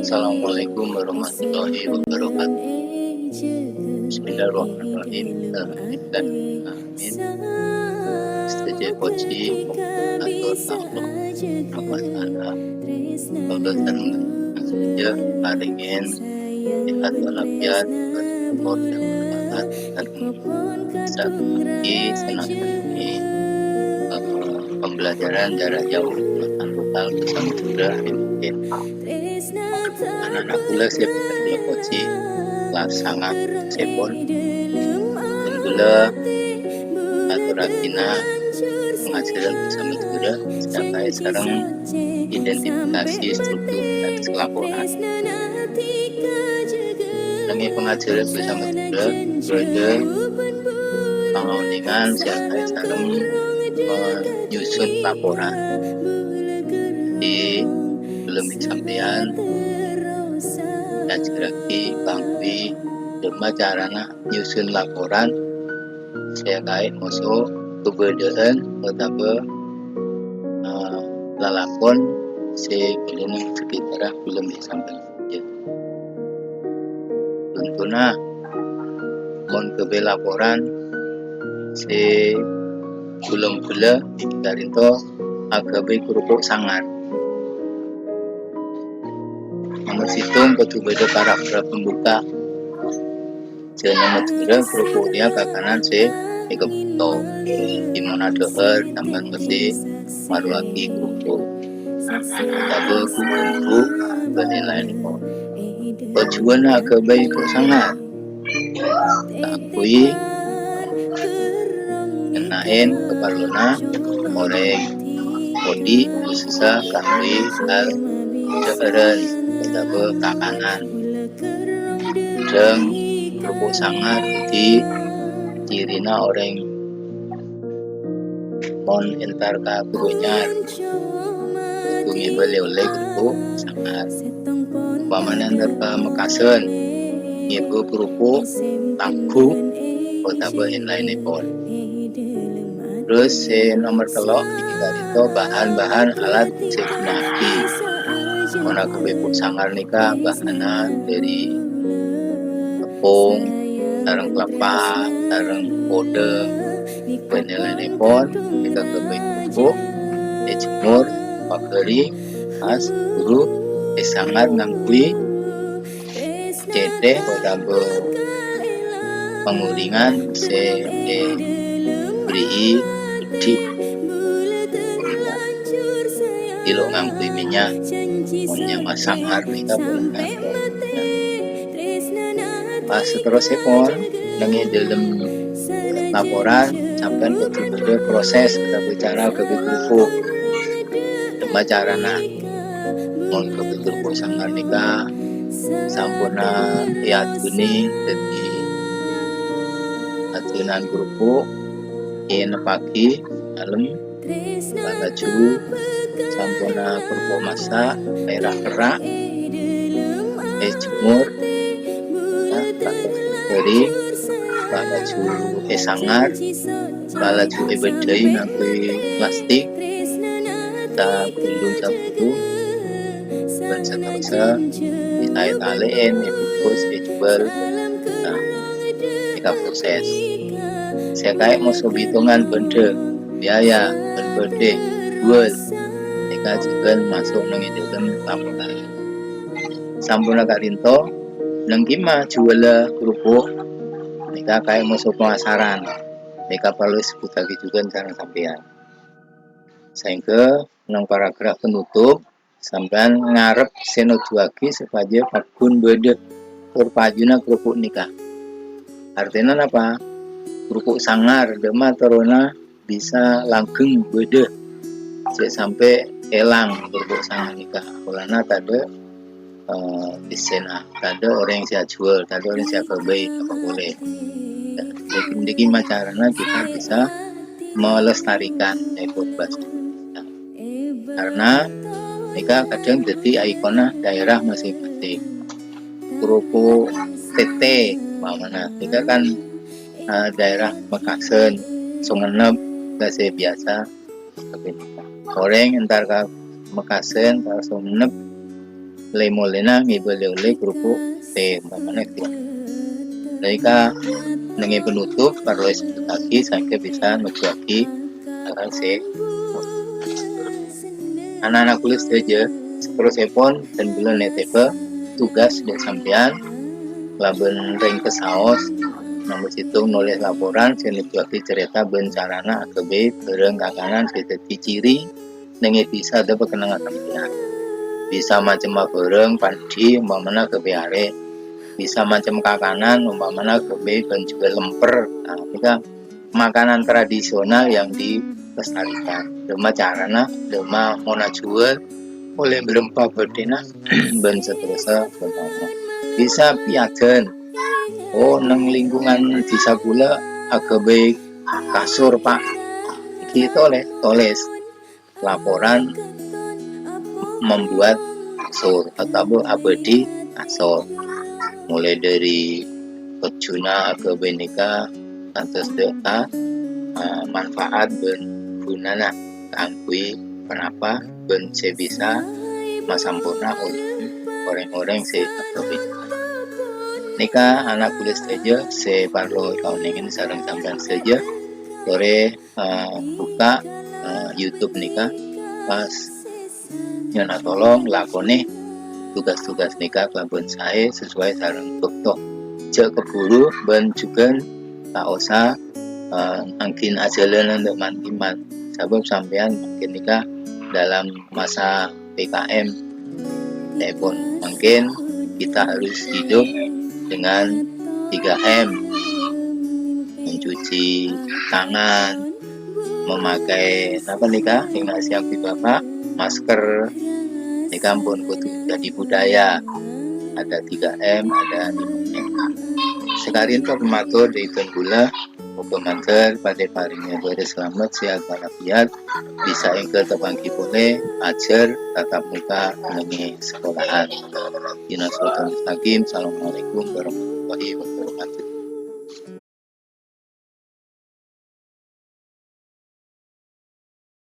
Assalamualaikum warahmatullahi wabarakatuh. Bismillahirrahmanirrahim. Amin. Sejak poci atau Allah Taala Allah dan saja paringin sehat walafiat berumur dan bermanfaat dan sakti senang ini pembelajaran jarak jauh lokal bersama sudah mungkin anak-anak gula saya gula poci kelas sangat sepon gula atau rakina pengajaran bersama juga sampai sekarang identifikasi struktur dan kelaporan dengan pengajaran bersama juga berada pengawalan sampai sekarang menyusun laporan di belum disampaikan dan jeraki bangkui dema carana nyusun laporan saya kait musuh keberadaan betapa lalakon si belum sekitar belum disampaikan tentunya mon kebe laporan si belum gula dari itu agak kerupuk sangat nomor situng betul beda paragraf pembuka nomor 3 kerupuknya ke kanan si kebetul dimana doher tambah mesti maruaki kerupuk double kerupuk bernilai tujuan agak baik sangat takui kenain keparluna oreng bodi susah kami hal jeberen betapa kakanan dan kerupuk sangat di cirina orang mon entar ka burunyar bumi beli oleh kerupuk sangat paman entar ka mekasen ibu kerupuk tangku betapa yang lain pun terus nomor telok kita itu bahan-bahan alat sekunaki mana kerupuk sangar nikah bahanan dari tepung sarang kelapa sarang kode penilaian pon kita kerupuk jemur pakeri mas guru sangar ngangkui cete betapa penguringan beri di ilo ngangkui minyak punya masang kita bukan pas seterusnya pun dengan dalam laporan sampai betul-betul proses kita bicara ke kerupuk tema carana mon ke kerupuk sangar nikah sampurna ya kuning jadi atunan kerupuk ini pagi malam baju sampurna kerupuk masak merah kerak jemur dari baju sangar baju bedai nanti plastik kita gulung satu dan seterusnya ditali-taliin dibungkus dijual kita proses saya kayak musuh hitungan benda biaya berbeda jual kita juga masuk dalam laporan sampurna karinto nengkima jual kerupuk mereka kayak musuh pemasaran mereka perlu sebut lagi juga cara sampean sehingga nang paragraf penutup sampean ngarep senoduagi supaya pakun beda kurpajuna kerupuk nikah artinya apa kerupuk sangar dema terona bisa langgeng beda sampai elang kerupuk sangar nikah ulana tadi di sana ada orang yang saya jual, ada orang yang saya kerbaik apa boleh. Jadi caranya kita bisa melestarikan ekor bahasa karena mereka kadang jadi ikona daerah masing-masing. Kerupuk tete, mana kita kan daerah Mekasen, Sungenep, gak biasa. Orang entar ke Mekasen, ke Sungenep Lemolena ngibele kerupuk teh mana itu. Mereka nengi penutup kalau lagi sampai bisa nutupi akan se anak-anak kulis saja terus epon dan bulan neteve tugas dan sampean laben ring ke saos nomor situ nulis laporan sini nutupi cerita bencarana akb bareng kakanan seperti ciri nengi bisa ada perkenangan sampean bisa macam bareng padi umpamana ke biare bisa macam kakanan umpamana kebe dan juga lemper. Nah, ini kan makanan tradisional yang dilestarikan. Dema carana, dema mona jual oleh berempat berdina ben seterusnya bernama. Bisa piagen. Oh, neng lingkungan desa gula agak kasur Pak. Iki toles laporan membuat kasur atau abadi kasur. Mulai dari kejuna ke benika tantes deka manfaat ben gunana kangkui kenapa ben sebisa masampurna untuk orang-orang sehat nika anak kulis saja se parlo tahun ini sarang sampean saja sore buka YouTube nika pas nyana tolong lakone tugas-tugas nikah kelabuan saya sesuai sarang dokter cek keburu ben juga tak usah angkin ajalan untuk mantiman sebab sampean mungkin nikah dalam masa PKM pun mungkin kita harus hidup dengan 3M mencuci tangan memakai apa nikah dengan siap bapak masker di kampung kudu jadi budaya ada 3M ada 5M sekarang itu pematur di Tunggula pemantar pada parinya beres selamat sehat walafiat bisa engkel terbangki boleh ajar tatap muka mengenai sekolahan Dina Sultan Hakim. Assalamualaikum warahmatullahi wabarakatuh.